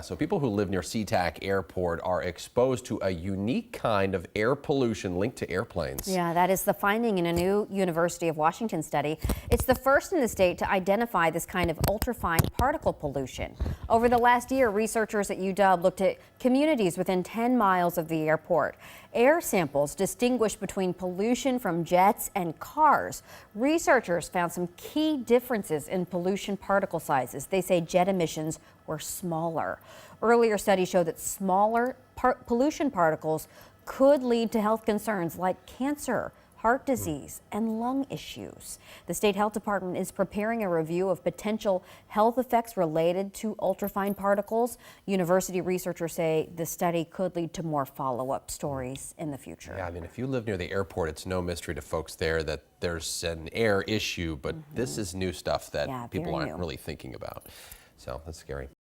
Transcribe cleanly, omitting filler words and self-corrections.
So people who live near Sea-Tac Airport are exposed to a unique kind of air pollution linked to airplanes. Yeah, that is the finding in a new University of Washington study. It's the first in the state to identify this kind of ultrafine particle pollution. Over the last year, researchers at UW looked at communities within 10 miles of the airport. Air samples distinguished between pollution from jets and cars. Researchers found some key differences in pollution particle sizes. They say jet emissions were smaller. Earlier studies show that smaller pollution particles could lead to health concerns like cancer, heart disease, and lung issues. The state health department is preparing a review of potential health effects related to ultrafine particles. University researchers say the study could lead to more follow-up stories in the future. Yeah, I mean, if you live near the airport, it's no mystery to folks there that there's an air issue, but this is new stuff that people aren't really thinking about. So that's scary.